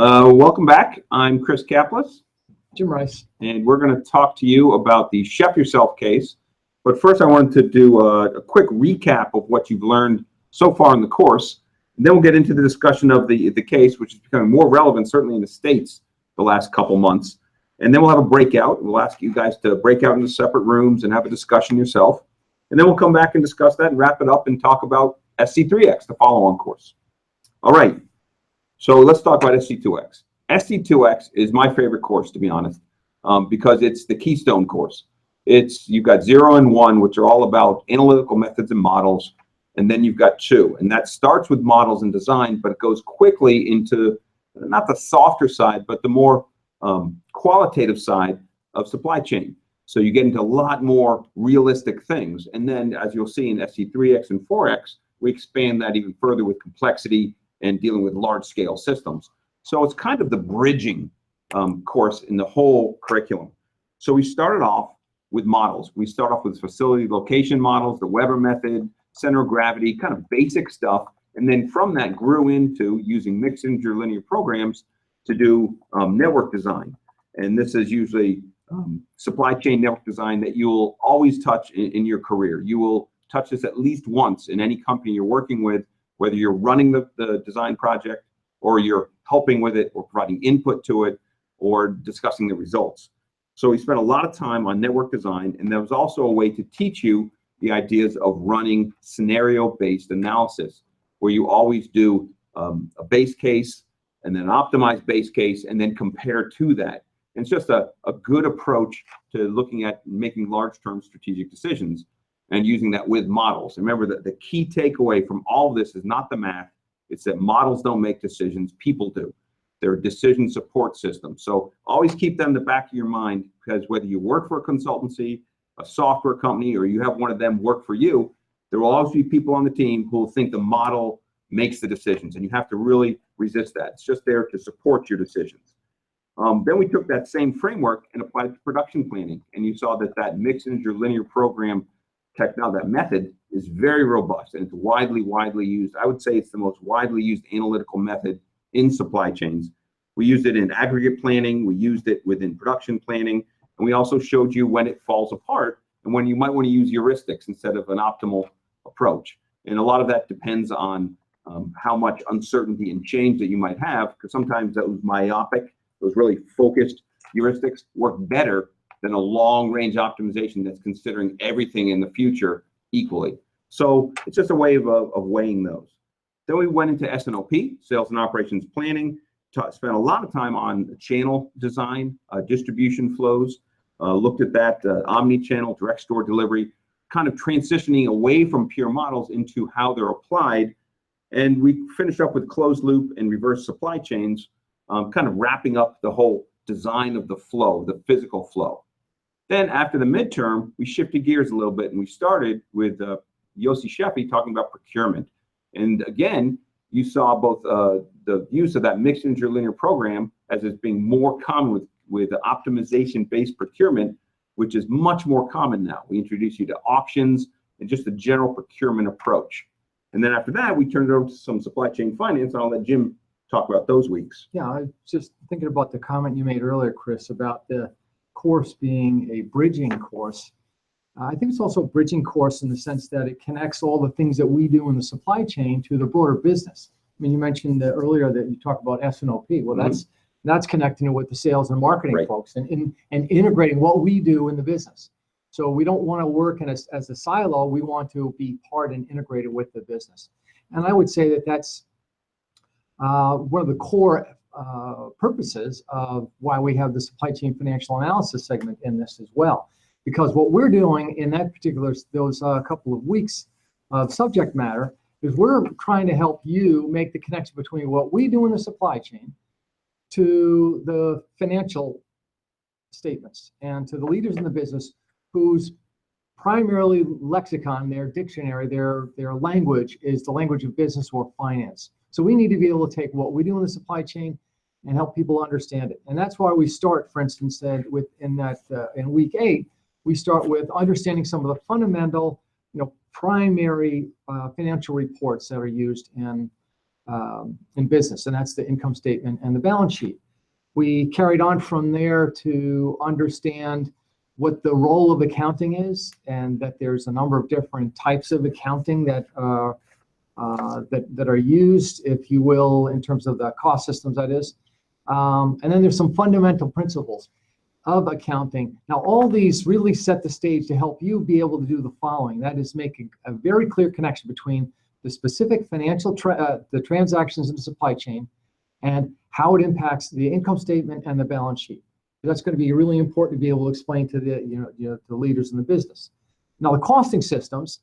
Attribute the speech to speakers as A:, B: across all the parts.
A: Welcome back. I'm Chris Kaplis.
B: Jim Rice.
A: And we're going to talk to you about the Chef Yourself case. But first, I wanted to do a quick recap of what you've learned so far in the course. And then we'll get into the discussion of the case, which is becoming more relevant, certainly in the States, the last couple months. And then we'll have a breakout. We'll ask you guys to break out into separate rooms and have a discussion yourself. And then we'll come back and discuss that and wrap it up and talk about SC3x, the follow-on course. All right. So let's talk about SC2x. SC2x is my favorite course, to be honest, because it's the keystone course. You've got 0 and 1, which are all about analytical methods and models, and then you've got 2. And that starts with models and design, but it goes quickly into not the softer side, but the more qualitative side of supply chain. So you get into a lot more realistic things. And then, as you'll see in SC3x and 4x, we expand that even further with complexity and dealing with large-scale systems. So it's kind of the bridging course in the whole curriculum. So we started off with models. We start off with facility location models, the Weber method, center of gravity, kind of basic stuff. And then from that grew into using mixed integer linear programs to do network design. And this is usually supply chain network design that you'll always touch in your career. You will touch this at least once in any company you're working with, whether you're running the design project or you're helping with it or providing input to it or discussing the results. So we spent a lot of time on network design, and there was also a way to teach you the ideas of running scenario-based analysis, where you always do a base case and then an optimized base case and then compare to that. And it's just a good approach to looking at making large-term strategic decisions and using that with models. Remember that the key takeaway from all of this is not the math. It's that models don't make decisions, people do. They're a decision support system. So always keep them in the back of your mind, because whether you work for a consultancy, a software company, or you have one of them work for you, there will always be people on the team who will think the model makes the decisions, and you have to really resist that. It's just there to support your decisions. Then we took that same framework and applied it to production planning, and you saw that mixed integer linear program that method is very robust, and it's widely used. I would say it's the most widely used analytical method in supply chains. We used it in aggregate planning, we used it within production planning, and we also showed you when it falls apart and when you might want to use heuristics instead of an optimal approach. And a lot of that depends on how much uncertainty and change that you might have, because sometimes those myopic, those really focused heuristics work better than a long-range optimization that's considering everything in the future equally. So it's just a way of weighing those. Then we went into S&OP, sales and operations planning, spent a lot of time on channel design, distribution flows, looked at that omni-channel, direct store delivery, kind of transitioning away from pure models into how they're applied. And we finished up with closed loop and reverse supply chains, kind of wrapping up the whole design of the flow, the physical flow. Then after the midterm, we shifted gears a little bit, and we started with Yossi Sheffi talking about procurement. And again, you saw both the use of that mixed integer linear program as it's being more common with optimization-based procurement, which is much more common now. We introduced you to auctions and just a general procurement approach. And then after that, we turned it over to some supply chain finance, and I'll let Jim talk about those weeks.
B: Yeah, I was just thinking about the comment you made earlier, Chris, about the course being a bridging course. I think it's also a bridging course in the sense that it connects all the things that we do in the supply chain to the broader business. I mean, you mentioned earlier that you talked about S&OP. Well, that's connecting it with the sales and marketing folks and integrating what we do in the business. So we don't want to work as a silo. We want to be part and integrated with the business. And I would say that that's one of the core purposes of why we have the supply chain financial analysis segment in this as well. Because what we're doing in that particular, those couple of weeks of subject matter is we're trying to help you make the connection between what we do in the supply chain to the financial statements and to the leaders in the business whose primarily lexicon, their dictionary, their language is the language of business or finance. So we need to be able to take what we do in the supply chain and help people understand it. And that's why we start, for instance, in week 8, we start with understanding some of the fundamental, primary financial reports that are used in in business, and that's the income statement and the balance sheet. We carried on from there to understand what the role of accounting is, and that there's a number of different types of accounting that are used, if you will, in terms of the cost systems, that is. And then there's some fundamental principles of accounting. Now, all these really set the stage to help you be able to do the following. That is, make a very clear connection between the specific financial the transactions in the supply chain and how it impacts the income statement and the balance sheet. That's going to be really important to be able to explain to the the leaders in the business. Now, the costing systems,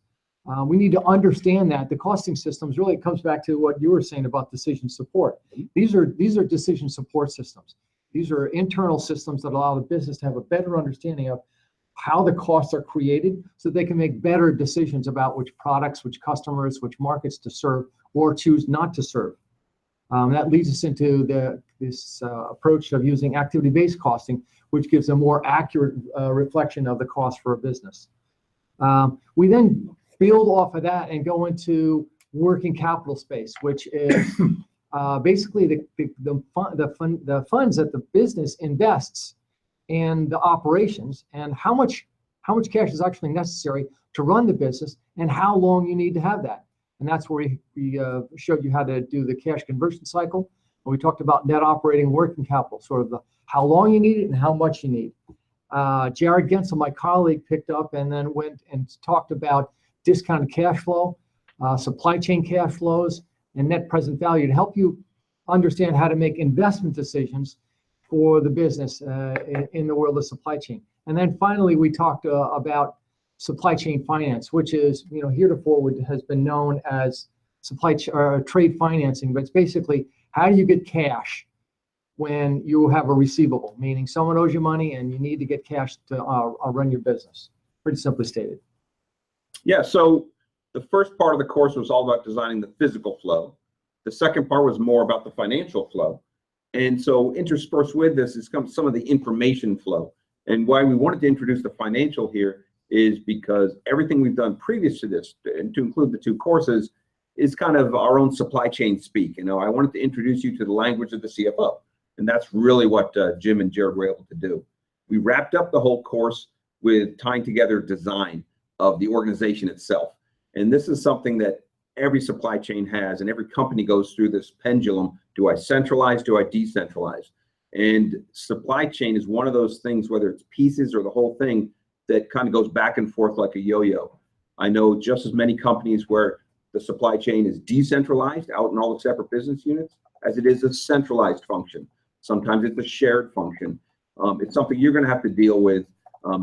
B: we need to understand that the costing systems really comes back to what you were saying about decision support. These are decision support systems. These are internal systems that allow the business to have a better understanding of how the costs are created, so they can make better decisions about which products, which customers, which markets to serve or choose not to serve. That leads us into this approach of using activity-based costing, which gives a more accurate reflection of the cost for a business. We then build off of that and go into working capital space, which is basically the funds that the business invests in the operations, and how much cash is actually necessary to run the business, and how long you need to have that. And that's where we showed you how to do the cash conversion cycle. And we talked about net operating working capital, sort of how long you need it and how much you need. Jared Gensel, my colleague, picked up and then went and talked about discounted cash flow, supply chain cash flows, and net present value to help you understand how to make investment decisions for the business in the world of supply chain. And then finally, we talked about supply chain finance, which is, heretofore has been known as trade financing, but it's basically how do you get cash when you have a receivable, meaning someone owes you money and you need to get cash to run your business. Pretty simply stated.
A: Yeah, so the first part of the course was all about designing the physical flow. The second part was more about the financial flow. And so interspersed with this is some of the information flow. And why we wanted to introduce the financial here is because everything we've done previous to this, and to include the two courses, is kind of our own supply chain speak. I wanted to introduce you to the language of the CFO. And that's really what Jim and Jared were able to do. We wrapped up the whole course with tying together design of the organization itself. And this is something that every supply chain has, and every company goes through this pendulum. Do I centralize? Do I decentralize? And supply chain is one of those things, whether it's pieces or the whole thing, that kind of goes back and forth like a yo-yo. I know just as many companies where the supply chain is decentralized out in all the separate business units as it is a centralized function. Sometimes it's a shared function. It's something you're going to have to deal with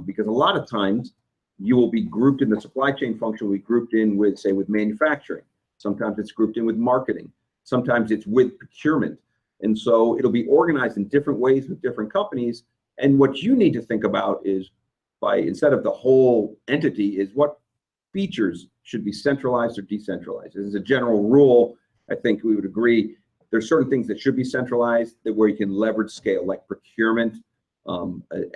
A: because a lot of times you will be grouped in the supply chain function, will be grouped in with, say, with manufacturing. Sometimes it's grouped in with marketing. Sometimes it's with procurement. And so it'll be organized in different ways with different companies. And what you need to think about is, instead of the whole entity, is what features should be centralized or decentralized. As a general rule, I think we would agree there's certain things that should be centralized where you can leverage scale, like procurement,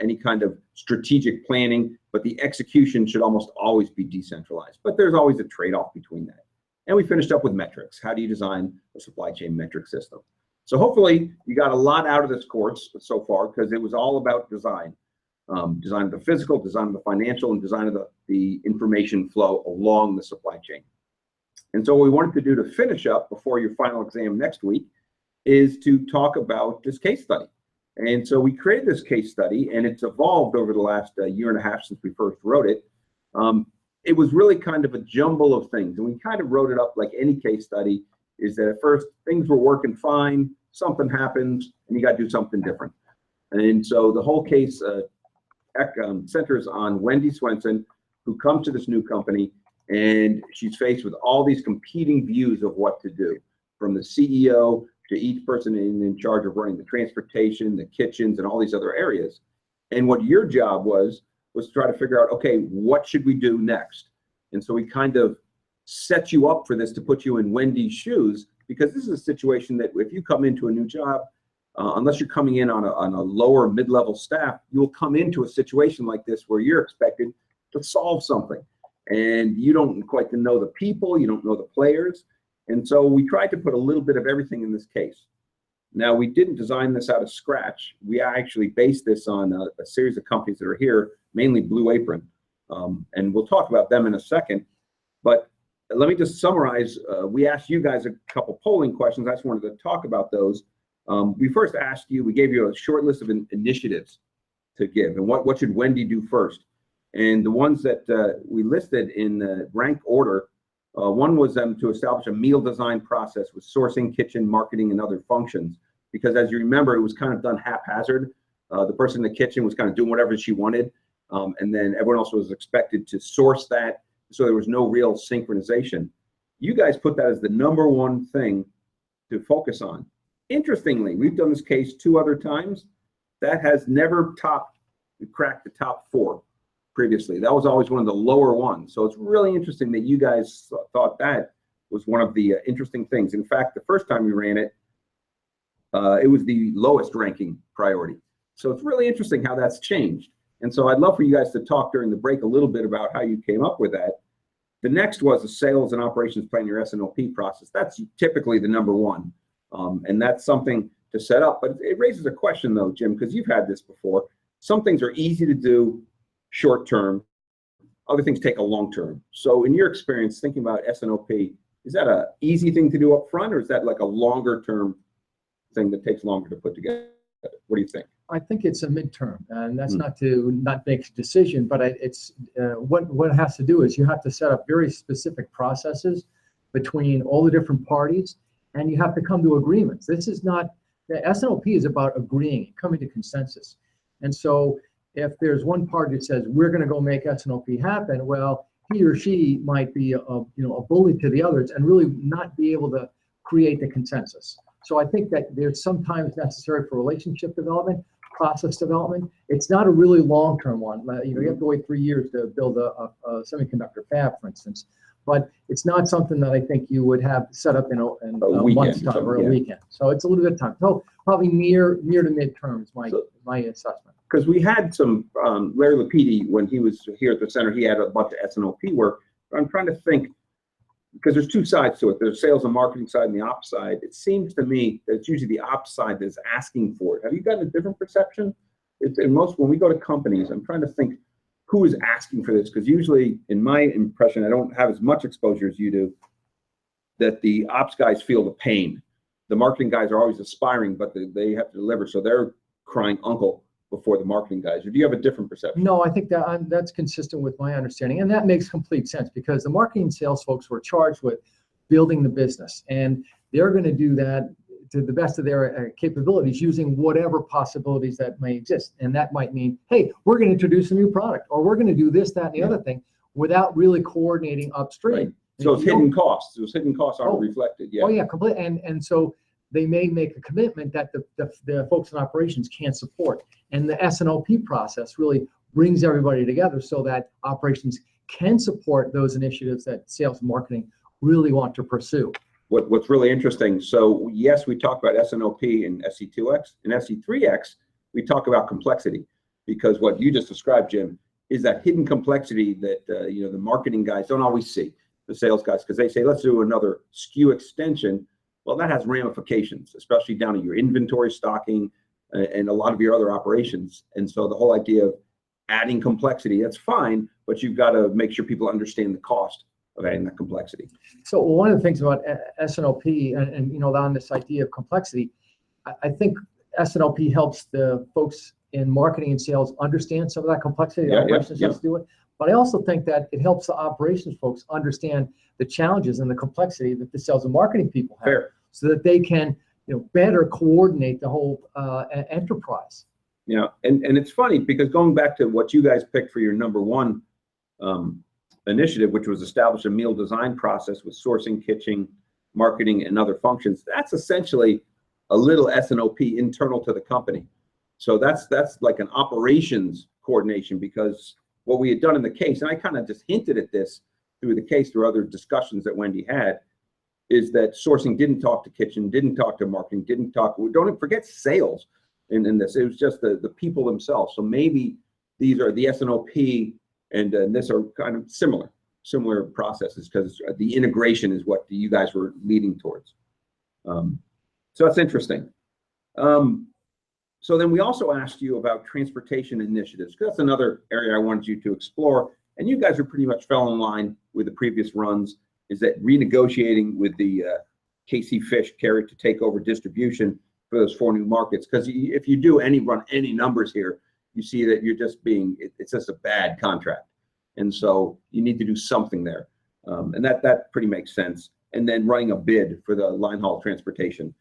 A: any kind of strategic planning, but the execution should almost always be decentralized. But there's always a trade-off between that. And we finished up with metrics. How do you design a supply chain metric system? So hopefully you got a lot out of this course so far, because it was all about design. Design of the physical, design of the financial, and design of the information flow along the supply chain. And so what we wanted to do to finish up before your final exam next week is to talk about this case study. And so we created this case study, and it's evolved over the last year and a half since we first wrote it. It was really kind of a jumble of things, and we kind of wrote it up like any case study, is that at first things were working fine, something happens, and you got to do something different. And so the whole case centers on Wendy Swenson, who comes to this new company, and she's faced with all these competing views of what to do, from the CEO to each person in charge of running the transportation, the kitchens, and all these other areas. And what your job was to try to figure out, okay, what should we do next? And so we kind of set you up for this to put you in Wendy's shoes, because this is a situation that if you come into a new job, unless you're coming in on a lower mid-level staff, you will come into a situation like this where you're expected to solve something. And you don't quite know the people, you don't know the players. And so we tried to put a little bit of everything in this case. Now, we didn't design this out of scratch. We actually based this on a series of companies that are here, mainly Blue Apron. And we'll talk about them in a second. But let me just summarize. We asked you guys a couple polling questions. I just wanted to talk about those. We first asked you, we gave you a short list of initiatives to give. And what should Wendy do first? And the ones that we listed in rank order, one was to establish a meal design process with sourcing, kitchen, marketing, and other functions. Because as you remember, it was kind of done haphazard. The person in the kitchen was kind of doing whatever she wanted. And then everyone else was expected to source that. So there was no real synchronization. You guys put that as the #1 thing to focus on. Interestingly, we've done this case 2 other times. That has never cracked the top 4 previously. That was always one of the lower ones. So it's really interesting that you guys thought that was one of the interesting things. In fact, the first time we ran it, it was the lowest ranking priority. So it's really interesting how that's changed. And so I'd love for you guys to talk during the break a little bit about how you came up with that. The next was the sales and operations plan, your S&OP process. That's typically the #1. And that's something to set up. But it raises a question, though, Jim, because you've had this before. Some things are easy to do short term. Other things take a long term. So in your experience, thinking about S&OP, is that an easy thing to do up front, or is that like a longer term thing that takes longer to put together? What do you think?
B: I think it's a midterm, and that's not to not make a decision, but it's what it has to do is you have to set up very specific processes between all the different parties, and you have to come to agreements. This is not, the S&OP is about agreeing, coming to consensus. And so if there's one party that says, we're going to go make S&OP happen, well, he or she might be a bully to the others and really not be able to create the consensus. So I think that there's sometimes necessary for relationship development, process development. It's not a really long-term one. You have to wait 3 years to build a semiconductor fab, for instance. But it's not something that I think you would have set up in a month's time or a weekend. So it's a little bit of time. So probably near to midterm is my assessment.
A: Because we had some, Larry Lapidi, when he was here at the center, he had a bunch of S&OP work. I'm trying to think, because there's 2 sides to it. There's sales and marketing side and the ops side. It seems to me that it's usually the ops side that's asking for it. Have you gotten a different perception? When we go to companies, I'm trying to think who is asking for this, because usually, in my impression, I don't have as much exposure as you do, that the ops guys feel the pain. The marketing guys are always aspiring, but they have to deliver, so they're crying uncle before the marketing guys. Or do you have a different perception?
B: No, I think that's consistent with my understanding, and that makes complete sense, because the marketing and sales folks were charged with building the business, and they're going to do that to the best of their capabilities using whatever possibilities that may exist. And that might mean, hey, we're going to introduce a new product, or we're going to do this, that, and the other thing, without really coordinating upstream.
A: Right. So it's hidden costs. Those hidden costs aren't reflected. Yeah.
B: Oh yeah, completely. And so they may make a commitment that the folks in operations can't support. And the S&OP process really brings everybody together so that operations can support those initiatives that sales and marketing really want to pursue.
A: What's really interesting, so yes, we talk about S&OP and SC2x. and SC3x, we talk about complexity, because what you just described, Jim, is that hidden complexity that the marketing guys don't always see, the sales guys, because they say, let's do another SKU extension. Well, that has ramifications, especially down to your inventory stocking and a lot of your other operations. And so the whole idea of adding complexity, that's fine, but you've got to make sure people understand the cost of adding that complexity.
B: So one of the things about S&OP and on this idea of complexity, I think S&OP helps the folks in marketing and sales understand some of that complexity that operations has to do with. But I also think that it helps the operations folks understand the challenges and the complexity that the sales and marketing people have, so that they can better coordinate the whole enterprise.
A: Yeah, and it's funny, because going back to what you guys picked for your #1 initiative, which was establish a meal design process with sourcing, kitchen, marketing, and other functions, that's essentially a little S&OP internal to the company. So that's like an operations coordination, because what we had done in the case, and I kind of just hinted at this through the case, through other discussions that Wendy had, is that sourcing didn't talk to kitchen, didn't talk to marketing, don't forget sales in this. It was just the people themselves. So maybe these are the S&OP and this are kind of similar. similar processes, because the integration is what you guys were leading towards. So that's interesting. So then we also asked you about transportation initiatives, because that's another area I wanted you to explore. And you guys are pretty much fell in line with the previous runs, is that renegotiating with the KC Fish carrier to take over distribution for those 4 new markets. Because if you do run any numbers here, you see that you're just it's just a bad contract. And so you need to do something there. And that pretty makes sense. And then running a bid for the line haul transportation.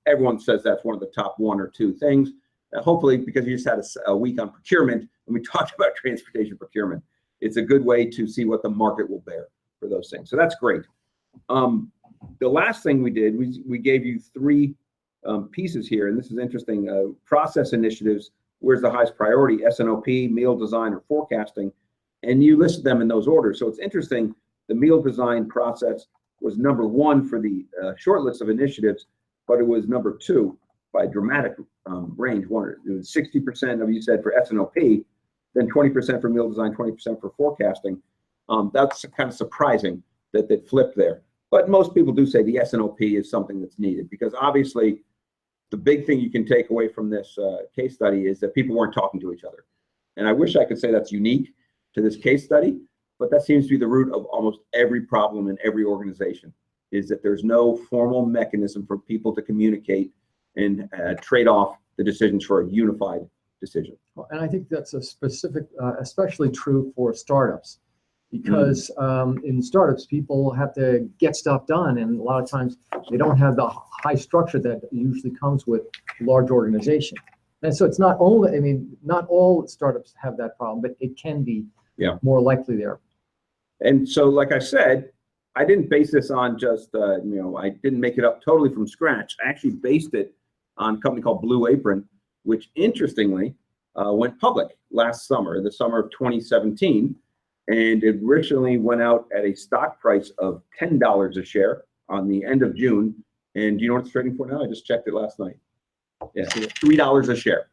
A: Everyone says that's one of the top 1 or 2 things. Hopefully, because you just had a week on procurement and we talked about transportation procurement, it's a good way to see what the market will bear for those things. So that's great. The last thing we did, we gave you 3 pieces here, and this is interesting. Process initiatives, where's the highest priority? S&OP, meal design, or forecasting, and you listed them in those orders. So it's interesting, the meal design process was number 1 for the short list of initiatives, but it was number 2 by dramatic range. It was 60% of, you said, for S&OP, then 20% for meal design, 20% for forecasting. That's kind of surprising that they flipped there. But most people do say the S&OP is something that's needed, because obviously the big thing you can take away from this case study is that people weren't talking to each other. And I wish I could say that's unique to this case study, but that seems to be the root of almost every problem in every organization, is that there's no formal mechanism for people to communicate and trade off the decisions for a unified decision.
B: And I think that's a specific, especially true for startups, because in startups, people have to get stuff done, and a lot of times they don't have the high structure that usually comes with a large organization. And so it's not only, not all startups have that problem, but it can be more likely there.
A: And so, like I said, I didn't base this on just, I didn't make it up totally from scratch. I actually based it on a company called Blue Apron, which interestingly went public last summer, the summer of 2017. And it originally went out at a stock price of $10 a share on the end of June. And do you know what it's trading for now? I just checked it last night. Yeah, $3 a share.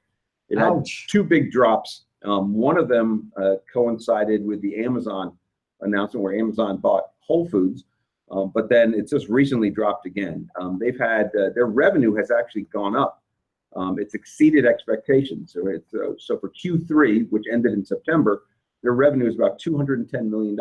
A: It had 2 big drops. One of them coincided with the Amazon announcement, where Amazon bought Whole Foods, but then it's just recently dropped again. They've had their revenue has actually gone up. It's exceeded expectations. So for Q3, which ended in September, their revenue is about $210 million.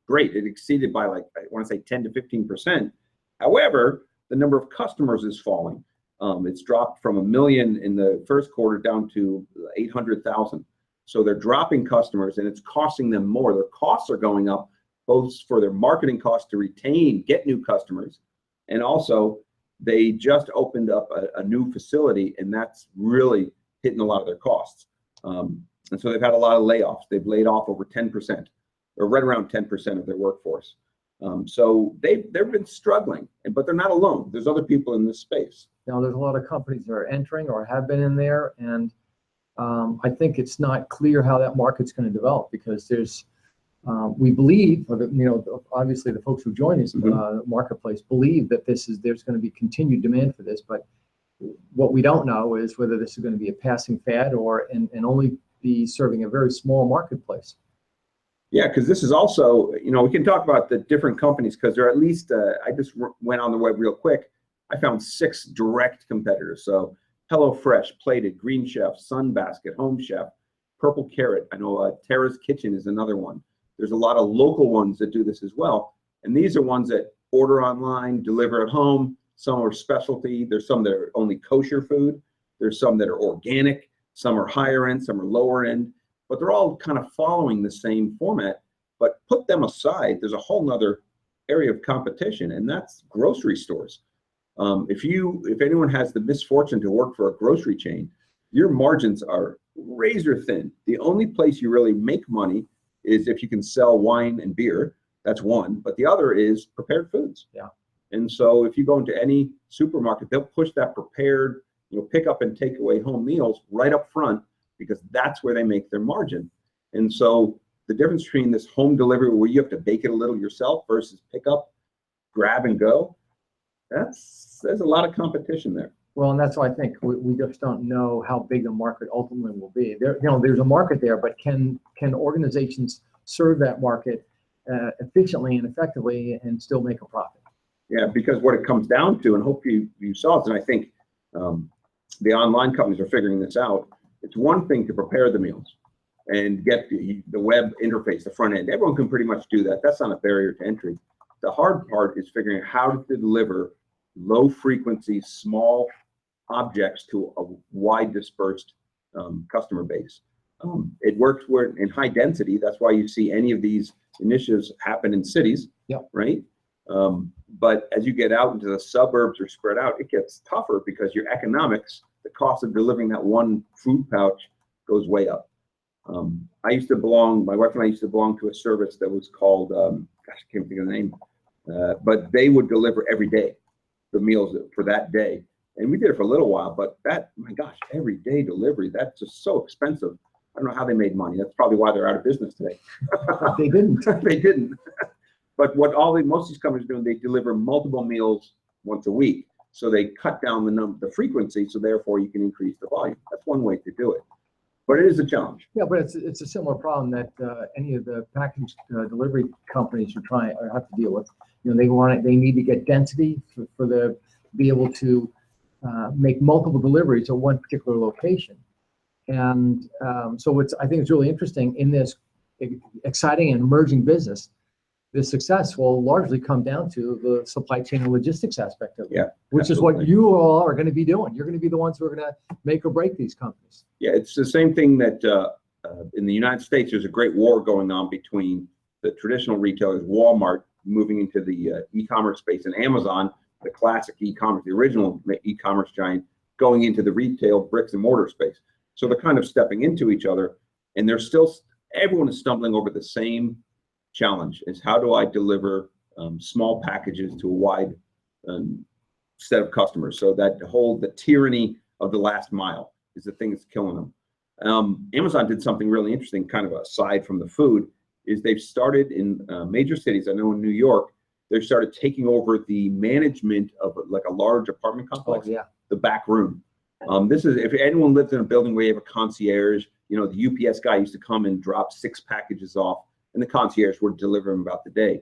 A: Great, it exceeded by, like, I want to say 10 to 15%. However, the number of customers is falling. It's dropped from 1 million in the first quarter down to 800,000. So they're dropping customers, and it's costing them more. Their costs are going up, both for their marketing costs to get new customers, and also they just opened up a new facility, and that's really hitting a lot of their costs. And so they've had a lot of layoffs. They've laid off over 10%, or right around 10% of their workforce. So they've been struggling, but they're not alone. There's other people in this space.
B: Now, there's a lot of companies that are entering or have been in there, and I think it's not clear how that market's going to develop, because there's, we believe, obviously the folks who join this marketplace believe that there's going to be continued demand for this, but what we don't know is whether this is going to be a passing fad or and only be serving a very small marketplace.
A: Yeah, because this is also, we can talk about the different companies, because there are at least, I just went on the web real quick. I found 6 direct competitors. So HelloFresh, Plated, Green Chef, Sunbasket, Home Chef, Purple Carrot. I know Tara's Kitchen is another one. There's a lot of local ones that do this as well. And these are ones that order online, deliver at home. Some are specialty. There's some that are only kosher food. There's some that are organic. Some are higher end, some are lower end. But they're all kind of following the same format. But put them aside, there's a whole nother area of competition, and that's grocery stores. If anyone has the misfortune to work for a grocery chain, your margins are razor thin. The only place you really make money is if you can sell wine and beer. That's one. But the other is prepared foods.
B: Yeah.
A: And so if you go into any supermarket, they'll push that prepared, pick up and take away home meals right up front, because that's where they make their margin. And so the difference between this home delivery, where you have to bake it a little yourself, versus pick up, grab and go, there's a lot of competition there.
B: Well, and that's why I think we just don't know how big the market ultimately will be. There's a market there, but can organizations serve that market efficiently and effectively and still make a profit.
A: Yeah, because what it comes down to, and hope you saw it, and I think the online companies are figuring this out. It's one thing to prepare the meals and get the web interface, the front end. Everyone can pretty much do that. That's not a barrier to entry. The hard part is figuring out how to deliver low frequency, small objects to a wide dispersed customer base. It works where in high density. That's why you see any of these initiatives happen in cities, right? But as you get out into the suburbs or spread out, it gets tougher because your economics, the cost of delivering that one food pouch goes way up. I used to belong, my wife and I used to belong to a service that was called, gosh, I can't think of the name, but they would deliver every day the meals for that day. And we did it for a little while, but that, my gosh, every day delivery, that's just so expensive. I don't know how they made money. That's probably why they're out of business today.
B: They didn't.
A: They didn't. But what most of these companies are doing, they deliver multiple meals once a week. So they cut down the frequency, so therefore you can increase the volume. That's one way to do it. But it is a challenge.
B: Yeah, but it's a similar problem that any of the package delivery companies are trying or have to deal with. You know, they need to get density to be able to make multiple deliveries at one particular location. And so I think it's really interesting in this exciting and emerging business. The success will largely come down to the supply chain and logistics aspect of it, which is what you all are going to be doing. You're going to be the ones who are going to make or break these companies. Yeah,
A: it's the same thing that in the United States, there's a great war going on between the traditional retailers, Walmart moving into the e-commerce space, and Amazon, the classic e-commerce, the original e-commerce giant, going into the retail bricks and mortar space. So they're kind of stepping into each other, and everyone is stumbling over the same challenge: is how do I deliver small packages to a wide set of customers? So that the tyranny of the last mile is the thing that's killing them. Amazon did something really interesting, kind of aside from the food, is they've started in major cities. I know in New York, they started taking over the management of like a large apartment complex, the back room. This is, if anyone lives in a building where you have a concierge, you know, the UPS guy used to come and drop 6 packages off, and the concierge would deliver them about the day.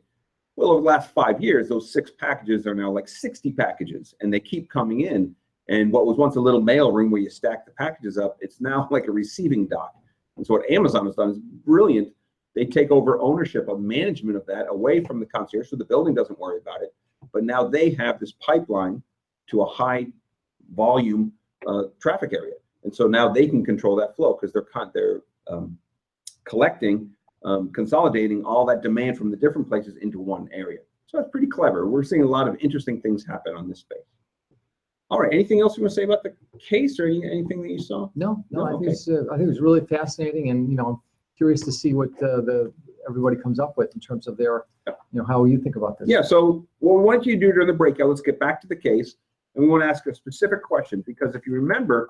A: Well, over the last 5 years, those 6 packages are now like 60 packages, and they keep coming in. And what was once a little mail room where you stack the packages up, it's now like a receiving dock. And so what Amazon has done is brilliant. They take over ownership of management of that away from the concierge, so the building doesn't worry about it. But now they have this pipeline to a high volume traffic area. And so now they can control that flow because they're collecting, consolidating all that demand from the different places into one area. So that's pretty clever. We're seeing a lot of interesting things happen on this space. All right, anything else you want to say about the case, or anything that you saw?
B: No, I think it was really fascinating, and you know, I'm curious to see what everybody comes up with in terms of their, you know, how you think about this.
A: Yeah. So what we want you to do during the breakout, let's get back to the case, and we want to ask a specific question, because if you remember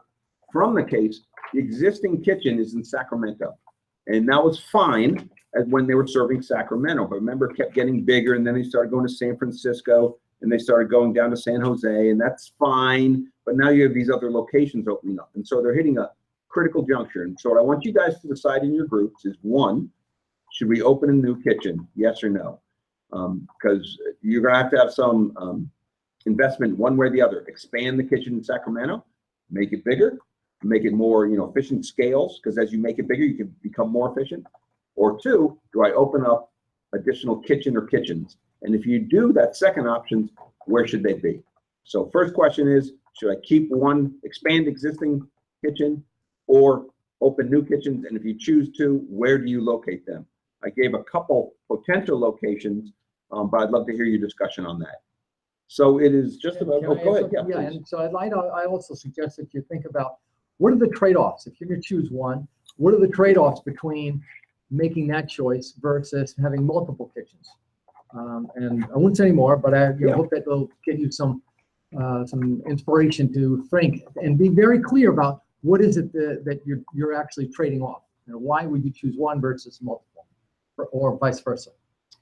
A: from the case, the existing kitchen is in Sacramento, and that was fine as when they were serving Sacramento. But remember, it kept getting bigger, and then they started going to San Francisco, and they started going down to San Jose, and that's fine. But now you have these other locations opening up, and so they're hitting a critical juncture. And so what I want you guys to decide in your groups is, 1, should we open a new kitchen? Yes or no? Because you're going to have some investment one way or the other. Expand the kitchen in Sacramento, make it bigger, make it more, you know, efficient scales, because as you make it bigger, you can become more efficient. Or 2, do I open up additional kitchen or kitchens? And if you do that second option, where should they be? So first question is, should I keep one, expand existing kitchen, or open new kitchens? And if you choose to, where do you locate them? I gave a couple potential locations, but I'd love to hear your discussion on that. So it is just about, go ahead.
B: Yeah, and so I also suggest that you think about, what are the trade-offs? If you're going to choose one, what are the trade-offs between making that choice versus having multiple kitchens? And I won't say any more, but I hope that will give you some inspiration to think and be very clear about what is it that you're actually trading off. You know, why would you choose one versus multiple, or vice versa?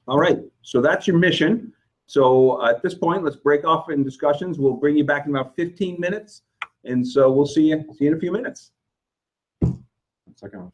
A: All right, so that's your mission. So at this point, let's break off in discussions. We'll bring you back in about 15 minutes, and so we'll see you in a few minutes.
C: Second.